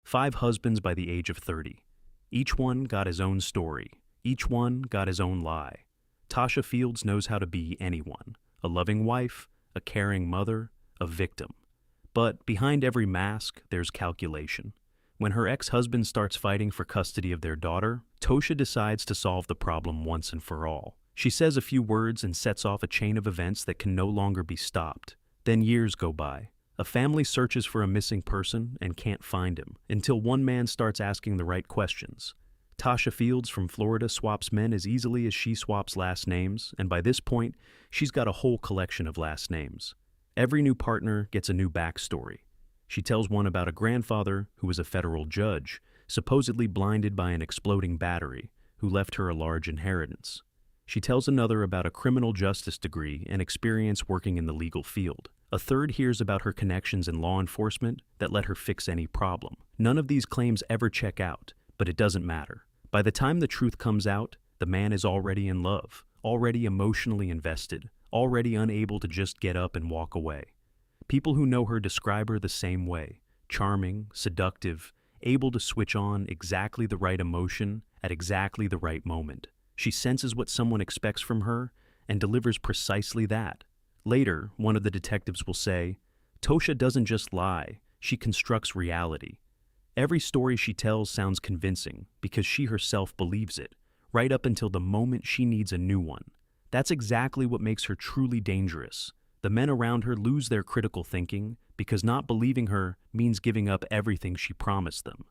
5 husbands by the age of 30. Each one got his own story. Each one got his own lie. Tosha Fields knows how to be anyone: a loving wife, a caring mother, a victim. But behind every mask, there's calculation. When her ex-husband starts fighting for custody of their daughter, Tosha decides to solve the problem once and for all. She says a few words and sets off a chain of events that can no longer be stopped. Then years go by. A family searches for a missing person and can't find him, until one man starts asking the right questions. Tosha Fields from Florida swaps men as easily as she swaps last names, and by this point, she's got a whole collection of last names. Every new partner gets a new backstory. She tells one about a grandfather who was a federal judge, supposedly blinded by an exploding battery, who left her a large inheritance. She tells another about a criminal justice degree and experience working in the legal field. A third hears about her connections in law enforcement that let her fix any problem. None of these claims ever check out, but it doesn't matter. By the time the truth comes out, the man is already in love, already emotionally invested, already unable to just get up and walk away. People who know her describe her the same way: charming, seductive, able to switch on exactly the right emotion at exactly the right moment. She senses what someone expects from her and delivers precisely that. Later, one of the detectives will say, "Tosha doesn't just lie, she constructs reality." Every story she tells sounds convincing because she herself believes it, right up until the moment she needs a new one. That's exactly what makes her truly dangerous. The men around her lose their critical thinking because not believing her means giving up everything she promised them.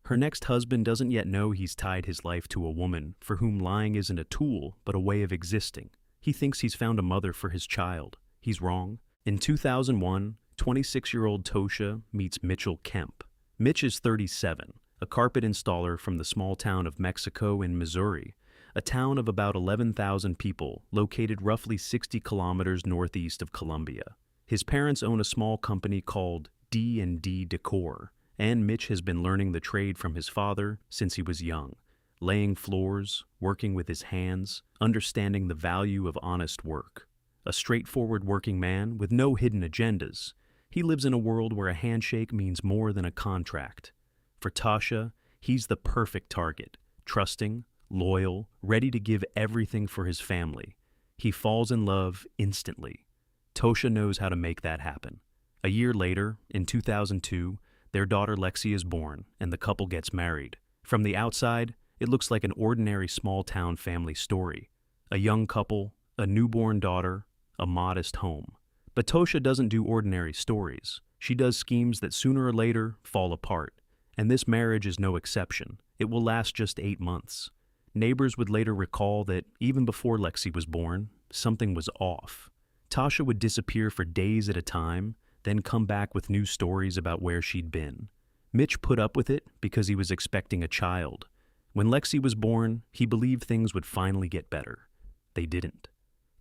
Her next husband doesn't yet know he's tied his life to a woman for whom lying isn't a tool but a way of existing. He thinks he's found a mother for his child. He's wrong. In 2001, 26-year-old Tosha meets Mitch Kemp. Mitch is 37, a carpet installer from the small town of Mexico in Missouri, a town of about 11,000 people located roughly 60 kilometers northeast of Columbia. His parents own a small company called D&D Decor, and Mitch has been learning the trade from his father since he was young, laying floors, working with his hands, understanding the value of honest work. A straightforward working man with no hidden agendas, he lives in a world where a handshake means more than a contract. For Tosha, he's the perfect target: trusting, loyal, ready to give everything for his family. He falls in love instantly. Tosha knows how to make that happen. A year later, in 2002, their daughter Lexi is born, and the couple gets married. From the outside, it looks like an ordinary small-town family story. A young couple, a newborn daughter, a modest home. But Tosha doesn't do ordinary stories. She does schemes that sooner or later fall apart, and this marriage is no exception. It will last just 8 months. Neighbors would later recall that even before Lexi was born, something was off. Tosha would disappear for days at a time, then come back with new stories about where she'd been. Mitch put up with it because he was expecting a child. When Lexi was born, he believed things would finally get better. They didn't.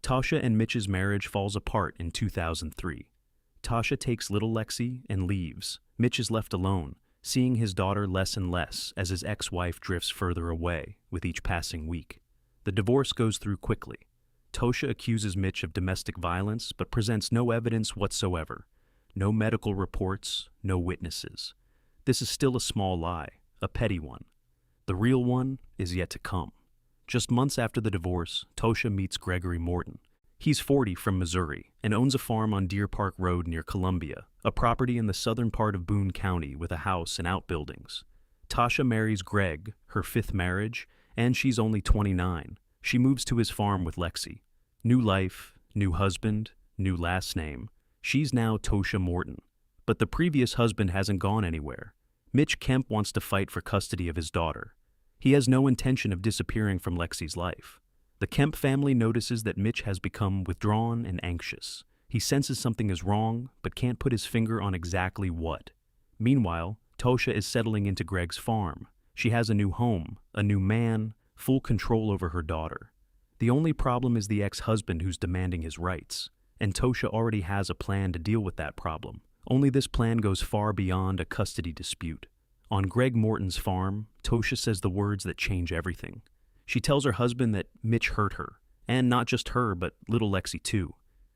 Tosha and Mitch's marriage falls apart in 2003. Tosha takes little Lexi and leaves. Mitch is left alone, seeing his daughter less and less as his ex-wife drifts further away with each passing week. The divorce goes through quickly. Tosha accuses Mitch of domestic violence but presents no evidence whatsoever. No medical reports, no witnesses. This is still a small lie, a petty one. The real one is yet to come. Just months after the divorce, Tosha meets Gregory Morton. He's 40 from Missouri and owns a farm on Deer Park Road near Columbia, a property in the southern part of Boone County with a house and outbuildings. Tosha marries Greg, her 5th marriage, and she's only 29. She moves to his farm with Lexi. New life, new husband, new last name. She's now Tosha Morton. But the previous husband hasn't gone anywhere. Mitch Kemp wants to fight for custody of his daughter. He has no intention of disappearing from Lexi's life. The Kemp family notices that Mitch has become withdrawn and anxious. He senses something is wrong, but can't put his finger on exactly what. Meanwhile, Tosha is settling into Greg's farm. She has a new home, a new man, full control over her daughter. The only problem is the ex-husband who's demanding his rights, and Tosha already has a plan to deal with that problem. Only this plan goes far beyond a custody dispute. On Greg Morton's farm, Tosha says the words that change everything. She tells her husband that Mitch hurt her, and not just her, but little Lexi too.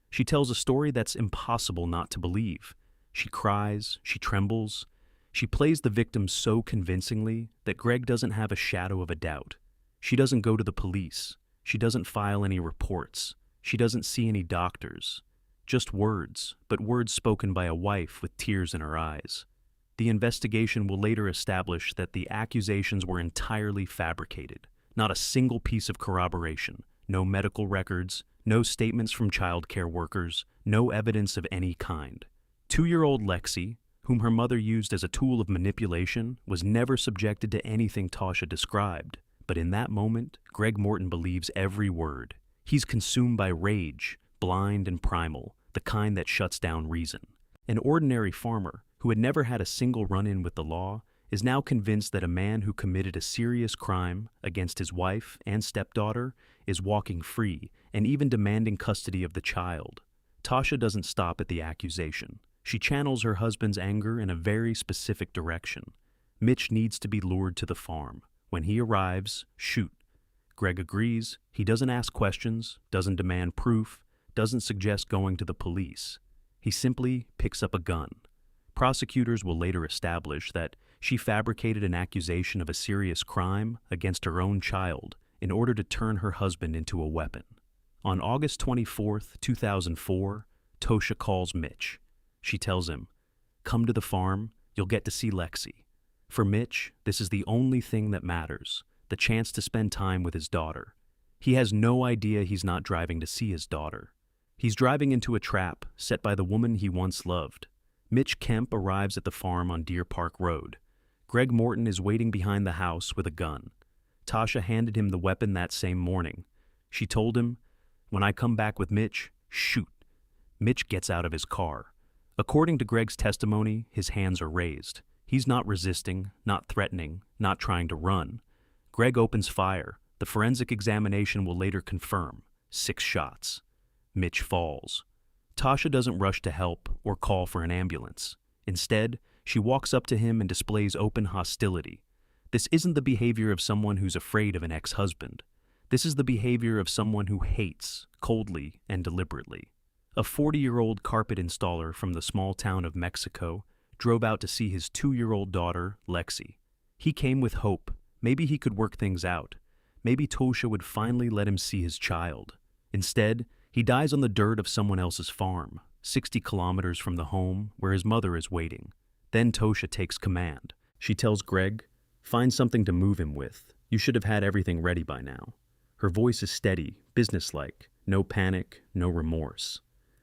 She tells a story that's impossible not to believe. She cries, she trembles. She plays the victim so convincingly that Greg doesn't have a shadow of a doubt. She doesn't go to the police. She doesn't file any reports. She doesn't see any doctors. Just words, but words spoken by a wife with tears in her eyes. The investigation will later establish that the accusations were entirely fabricated. Not a single piece of corroboration, no medical records, no statements from child care workers, no evidence of any kind. 2-year-old Lexi, whom her mother used as a tool of manipulation, was never subjected to anything Tosha described. But in that moment, Greg Morton believes every word. He's consumed by rage, blind and primal, the kind that shuts down reason. An ordinary farmer, who had never had a single run-in with the law, is now convinced that a man who committed a serious crime against his wife and stepdaughter is walking free and even demanding custody of the child. Tosha doesn't stop at the accusation. She channels her husband's anger in a very specific direction. Mitch needs to be lured to the farm. When he arrives, shoot. Greg agrees. He doesn't ask questions, doesn't demand proof, doesn't suggest going to the police. He simply picks up a gun. Prosecutors will later establish that she fabricated an accusation of a serious crime against her own child in order to turn her husband into a weapon. On August 24, 2004, Tosha calls Mitch. She tells him, "Come to the farm, you'll get to see Lexi." For Mitch, this is the only thing that matters, the chance to spend time with his daughter. He has no idea he's not driving to see his daughter. He's driving into a trap set by the woman he once loved. Mitch Kemp arrives at the farm on Deer Park Road. Greg Morton is waiting behind the house with a gun. Tosha handed him the weapon that same morning. She told him, "When I come back with Mitch, shoot." Mitch gets out of his car. According to Greg's testimony, his hands are raised. He's not resisting, not threatening, not trying to run. Greg opens fire. The forensic examination will later confirm 6 shots. Mitch falls. Tosha doesn't rush to help or call for an ambulance. Instead, she walks up to him and displays open hostility. This isn't the behavior of someone who's afraid of an ex-husband. This is the behavior of someone who hates, coldly and deliberately. A 40-year-old carpet installer from the small town of Mexico drove out to see his 2-year-old daughter, Lexi. He came with hope. Maybe he could work things out. Maybe Tosha would finally let him see his child. Instead, he dies on the dirt of someone else's farm, 60 kilometers from the home where his mother is waiting. Then Tosha takes command. She tells Greg, "Find something to move him with. You should have had everything ready by now." Her voice is steady, businesslike, no panic, no remorse.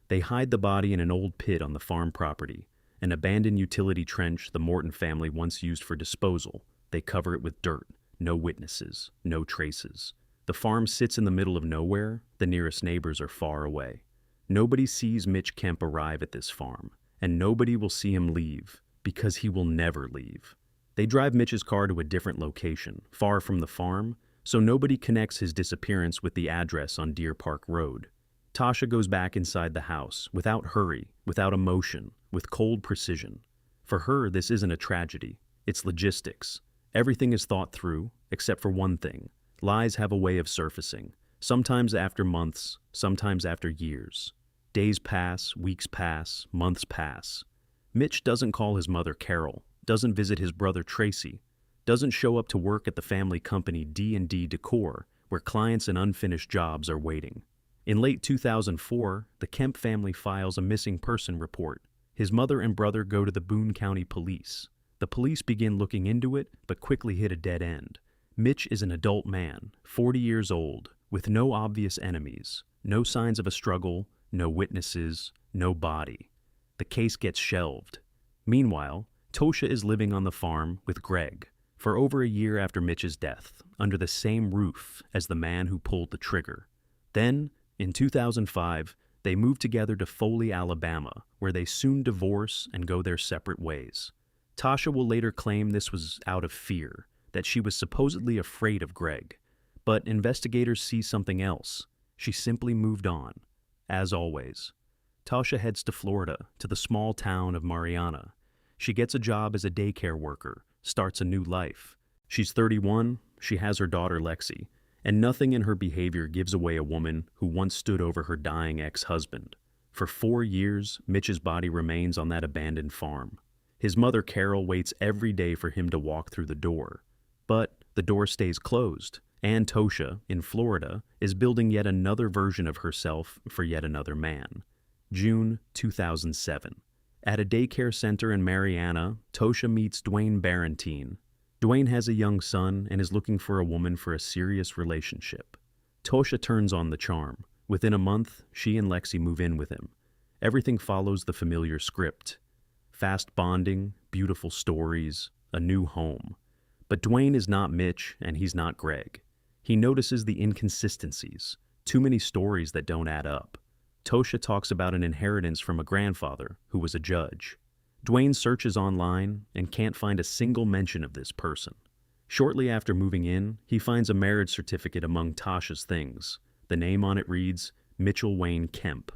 They hide the body in an old pit on the farm property, an abandoned utility trench the Morton family once used for disposal. They cover it with dirt, no witnesses, no traces. The farm sits in the middle of nowhere. The nearest neighbors are far away. Nobody sees Mitch Kemp arrive at this farm, and nobody will see him leave, because he will never leave. They drive Mitch's car to a different location, far from the farm, so nobody connects his disappearance with the address on Deer Park Road. Tosha goes back inside the house, without hurry, without emotion, with cold precision. For her, this isn't a tragedy. It's logistics. Everything is thought through, except for one thing. Lies have a way of surfacing, sometimes after months, sometimes after years. Days pass, weeks pass, months pass. Mitch doesn't call his mother Carol, doesn't visit his brother Tracy, doesn't show up to work at the family company D&D Decor, where clients and unfinished jobs are waiting. In late 2004, the Kemp family files a missing person report. His mother and brother go to the Boone County Police. The police begin looking into it, but quickly hit a dead end. Mitch is an adult man, 40 years old, with no obvious enemies, no signs of a struggle, no witnesses, no body. The case gets shelved. Meanwhile, Tosha is living on the farm with Greg for over a year after Mitch's death, under the same roof as the man who pulled the trigger. Then, in 2005, they move together to Foley, Alabama, where they soon divorce and go their separate ways. Tosha will later claim this was out of fear, that she was supposedly afraid of Greg. But investigators see something else. She simply moved on. As always, Tosha heads to Florida, to the small town of Mariana. She gets a job as a daycare worker, starts a new life. She's 31, she has her daughter Lexi, and nothing in her behavior gives away a woman who once stood over her dying ex-husband. For 4 years, Mitch's body remains on that abandoned farm. His mother, Carol, waits every day for him to walk through the door. But the door stays closed, and Tosha, in Florida, is building yet another version of herself for yet another man. June 2007. At a daycare center in Marianna, Tosha meets Dwayne Barentine. Dwayne has a young son and is looking for a woman for a serious relationship. Tosha turns on the charm. Within a month, she and Lexi move in with him. Everything follows the familiar script. Fast bonding, beautiful stories, a new home. But Dwayne is not Mitch, and he's not Greg. He notices the inconsistencies, too many stories that don't add up. Tosha talks about an inheritance from a grandfather who was a judge. Dwayne searches online and can't find a single mention of this person. Shortly after moving in, he finds a marriage certificate among Tasha's things. The name on it reads, Mitchell Wayne Kemp.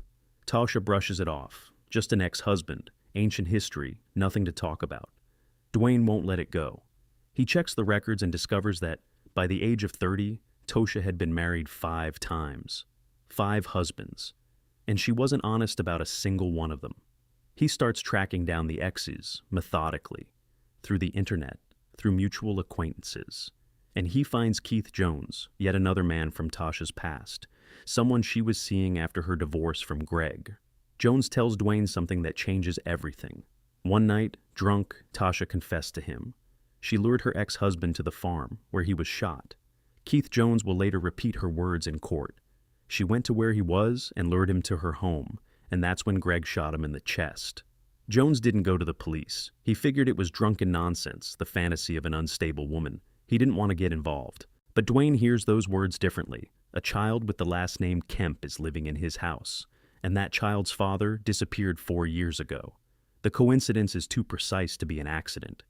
Tosha brushes it off. Just an ex-husband, ancient history, nothing to talk about. Dwayne won't let it go. He checks the records and discovers that, by the age of 30, Tosha had been married 5 times. 5 husbands. And she wasn't honest about a single one of them. He starts tracking down the exes, methodically, through the internet, through mutual acquaintances. And he finds Keith Jones, yet another man from Tasha's past, someone she was seeing after her divorce from Greg. Jones tells Dwayne something that changes everything. One night, drunk, Tasha confessed to him. She lured her ex-husband to the farm, where he was shot. Keith Jones will later repeat her words in court. She went to where he was and lured him to her home, and that's when Greg shot him in the chest. Jones didn't go to the police. He figured it was drunken nonsense, the fantasy of an unstable woman. He didn't want to get involved. But Dwayne hears those words differently. A child with the last name Kemp is living in his house, and that child's father disappeared 4 years ago. The coincidence is too precise to be an accident.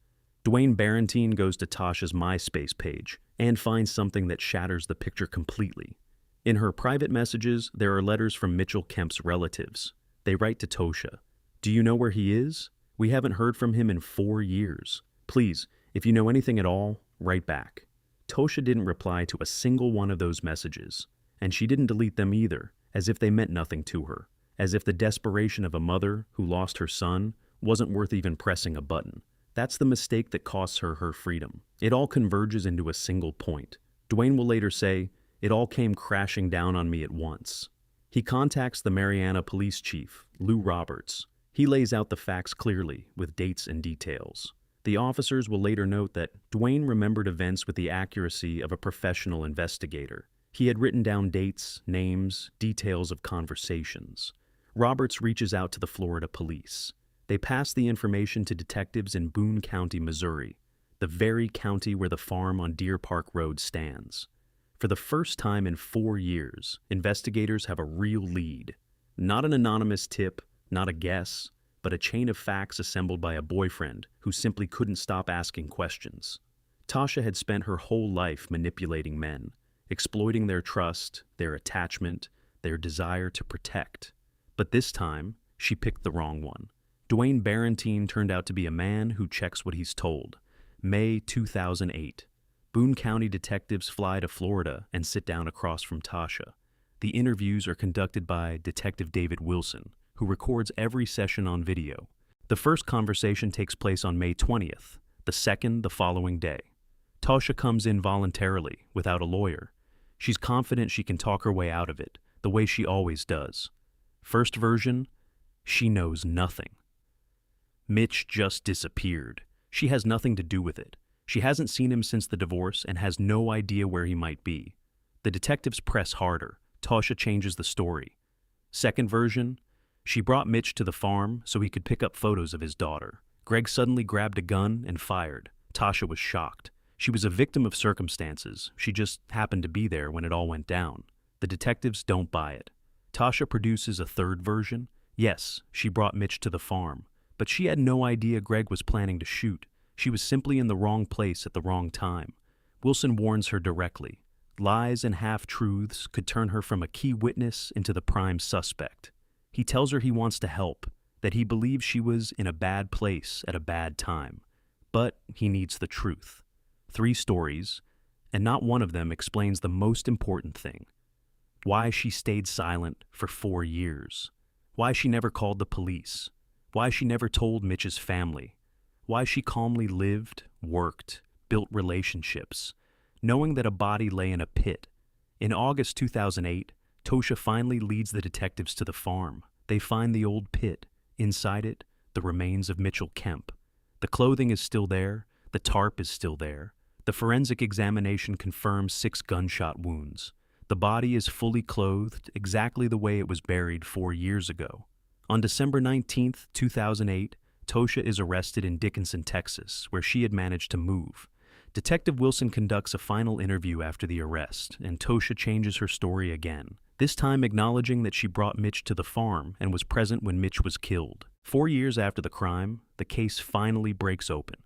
Dwayne Barentine goes to Tasha's MySpace page and finds something that shatters the picture completely. In her private messages, there are letters from Mitchell Kemp's relatives. They write to Tosha, "Do you know where he is? We haven't heard from him in 4 years. Please, if you know anything at all, write back." Tosha didn't reply to a single one of those messages, and she didn't delete them either, as if they meant nothing to her, as if the desperation of a mother who lost her son wasn't worth even pressing a button. That's the mistake that costs her her freedom. It all converges into a single point. Dwayne will later say, "It all came crashing down on me at once." He contacts the Marianna police chief, Lou Roberts. He lays out the facts clearly, with dates and details. The officers will later note that Dwayne remembered events with the accuracy of a professional investigator. He had written down dates, names, details of conversations. Roberts reaches out to the Florida police. They pass the information to detectives in Boone County, Missouri, the very county where the farm on Deer Park Road stands. For the first time in 4 years, investigators have a real lead. Not an anonymous tip, not a guess, but a chain of facts assembled by a boyfriend who simply couldn't stop asking questions. Tasha had spent her whole life manipulating men, exploiting their trust, their attachment, their desire to protect. But this time, she picked the wrong one. Dwayne Barentine turned out to be a man who checks what he's told. May 2008. Boone County detectives fly to Florida and sit down across from Tasha. The interviews are conducted by Detective David Wilson, who records every session on video. The first conversation takes place on May 20th, the second the following day. Tasha comes in voluntarily, without a lawyer. She's confident she can talk her way out of it, the way she always does. First version, she knows nothing. Mitch just disappeared. She has nothing to do with it. She hasn't seen him since the divorce and has no idea where he might be. The detectives press harder. Tasha changes the story. Second version, she brought Mitch to the farm so he could pick up photos of his daughter. Greg suddenly grabbed a gun and fired. Tasha was shocked. She was a victim of circumstances. She just happened to be there when it all went down. The detectives don't buy it. Tasha produces a third version. Yes, she brought Mitch to the farm, but she had no idea Greg was planning to shoot. She was simply in the wrong place at the wrong time. Wilson warns her directly. Lies and half-truths could turn her from a key witness into the prime suspect. He tells her he wants to help, that he believes she was in a bad place at a bad time. But he needs the truth. 3 stories, and not one of them explains the most important thing. Why she stayed silent for 4 years. Why she never called the police. Why she never told Mitch's family. why she calmly lived, worked, built relationships, knowing that a body lay in a pit. In August 2008, Tosha finally leads the detectives to the farm. They find the old pit. Inside it, the remains of Mitch Kemp. The clothing is still there, the tarp is still there. The forensic examination confirms 6 gunshot wounds. The body is fully clothed, exactly the way it was buried 4 years ago. On December 19, 2008, Tosha is arrested in Dickinson, Texas, where she had managed to move. Detective Wilson conducts a final interview after the arrest, and Tosha changes her story again, this time acknowledging that she brought Mitch to the farm and was present when Mitch was killed. 4 years after the crime, the case finally breaks open.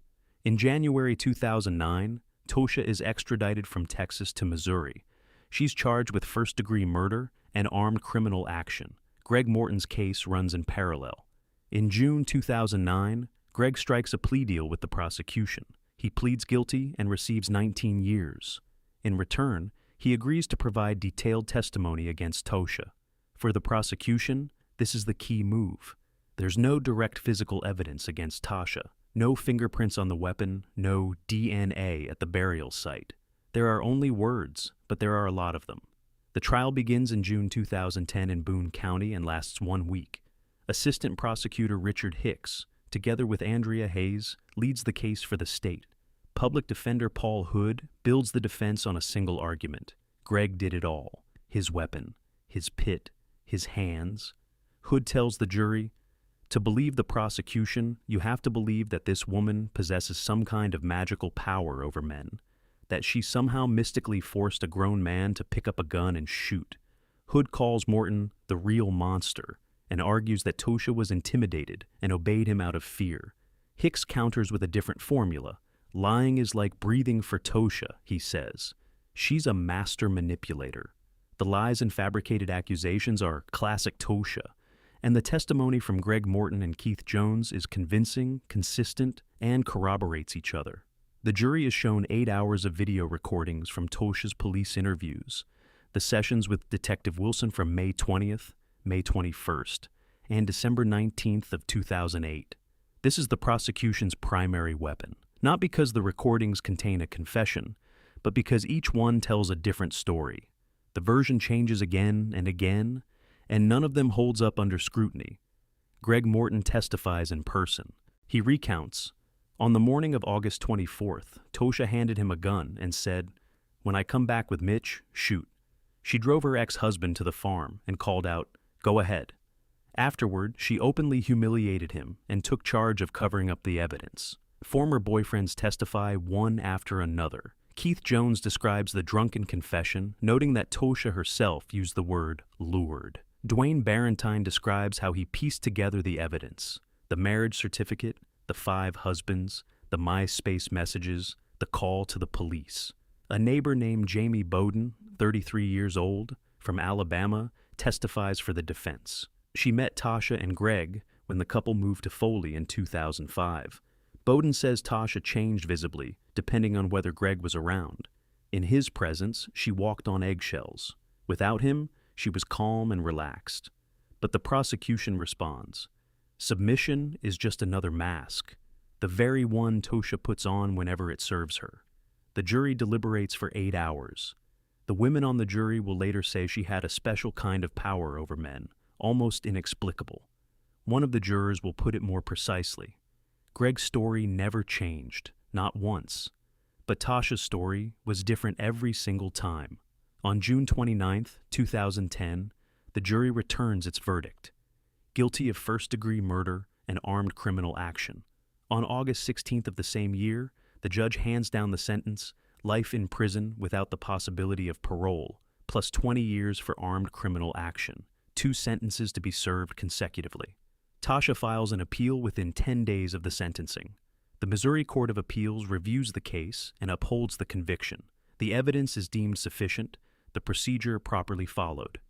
In January 2009, Tosha is extradited from Texas to Missouri. She's charged with first-degree murder and armed criminal action. Greg Morton's case runs in parallel. In June 2009, Greg strikes a plea deal with the prosecution. He pleads guilty and receives 19 years. In return, he agrees to provide detailed testimony against Tosha. For the prosecution, this is the key move. There's no direct physical evidence against Tosha, no fingerprints on the weapon, no DNA at the burial site. There are only words, but there are a lot of them. The trial begins in June 2010 in Boone County and lasts 1 week. Assistant Prosecutor Richard Hicks, together with Andrea Hayes, leads the case for the state. Public Defender Paul Hood builds the defense on a single argument. Greg did it all. His weapon, his pit, his hands. Hood tells the jury, to believe the prosecution, you have to believe that this woman possesses some kind of magical power over men, that she somehow mystically forced a grown man to pick up a gun and shoot. Hood calls Morton the real monster and argues that Tosha was intimidated and obeyed him out of fear. Hicks counters with a different formula. Lying is like breathing for Tosha, he says. She's a master manipulator. The lies and fabricated accusations are classic Tosha, and the testimony from Greg Morton and Keith Jones is convincing, consistent, and corroborates each other. The jury is shown 8 hours of video recordings from Tosha's police interviews, the sessions with Detective Wilson from May 20th, May 21st, and December 19th of 2008. This is the prosecution's primary weapon, not because the recordings contain a confession, but because each one tells a different story. The version changes again and again, and none of them holds up under scrutiny. Greg Morton testifies in person. He recounts, on the morning of August 24th, Tosha handed him a gun and said, "When I come back with Mitch, shoot." She drove her ex-husband to the farm and called out, "Go ahead." Afterward, she openly humiliated him and took charge of covering up the evidence. Former boyfriends testify one after another. Keith Jones describes the drunken confession, noting that Tosha herself used the word lured. Dwayne Barentine describes how he pieced together the evidence, the marriage certificate, the 5 husbands, the MySpace messages, the call to the police. A neighbor named Jamie Bowden, 33 years old, from Alabama, testifies for the defense. She met Tosha and Greg when the couple moved to Foley in 2005. Bowden says Tosha changed visibly, depending on whether Greg was around. In his presence, she walked on eggshells. Without him, she was calm and relaxed. But the prosecution responds. Submission is just another mask, the very one Tosha puts on whenever it serves her. The jury deliberates for 8 hours. The women on the jury will later say she had a special kind of power over men, almost inexplicable. One of the jurors will put it more precisely. Greg's story never changed, not once. But Tosha's story was different every single time. On June 29, 2010, the jury returns its verdict. Guilty of first-degree murder and armed criminal action. On August 16th of the same year, the judge hands down the sentence, life in prison without the possibility of parole, plus 20 years for armed criminal action, 2 sentences to be served consecutively. Tosha files an appeal within 10 days of the sentencing. The Missouri Court of Appeals reviews the case and upholds the conviction. The evidence is deemed sufficient, the procedure properly followed.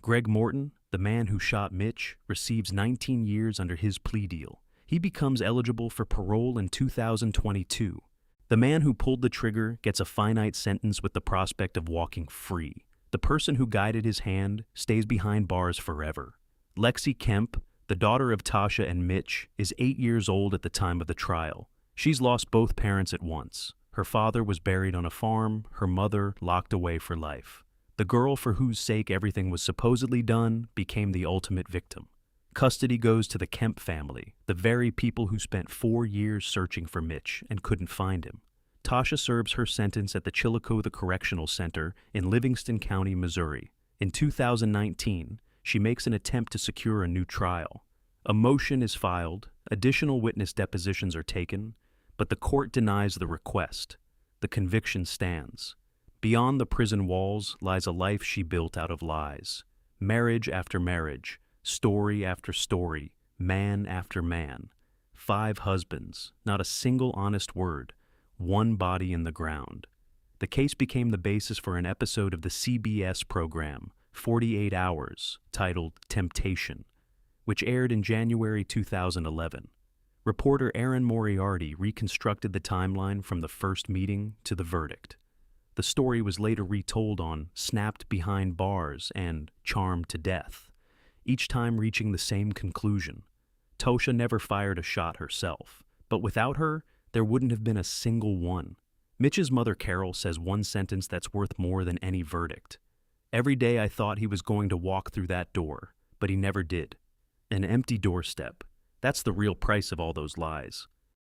Greg Morton, the man who shot Mitch, receives 19 years under his plea deal. He becomes eligible for parole in 2022. The man who pulled the trigger gets a finite sentence with the prospect of walking free. The person who guided his hand stays behind bars forever. Lexi Kemp, the daughter of Tosha and Mitch, is 8 years old at the time of the trial. She's lost both parents at once. Her father was buried on a farm, her mother locked away for life. The girl for whose sake everything was supposedly done became the ultimate victim. Custody goes to the Kemp family, the very people who spent 4 years searching for Mitch and couldn't find him. Tosha serves her sentence at the Chillicothe Correctional Center in Livingston County, Missouri. In 2019, she makes an attempt to secure a new trial. A motion is filed, additional witness depositions are taken, but the court denies the request. The conviction stands. Beyond the prison walls lies a life she built out of lies. Marriage after marriage, story after story, man after man. 5 husbands, not a single honest word, one body in the ground. The case became the basis for an episode of the CBS program, 48 Hours, titled Temptation, which aired in January 2011. Reporter Erin Moriarty reconstructed the timeline from the first meeting to the verdict. The story was later retold on Snapped Behind Bars and Charmed to Death, each time reaching the same conclusion. Tosha never fired a shot herself, but without her, there wouldn't have been a single one. Mitch's mother Carol says one sentence that's worth more than any verdict. Every day I thought he was going to walk through that door, but he never did. An empty doorstep. That's the real price of all those lies.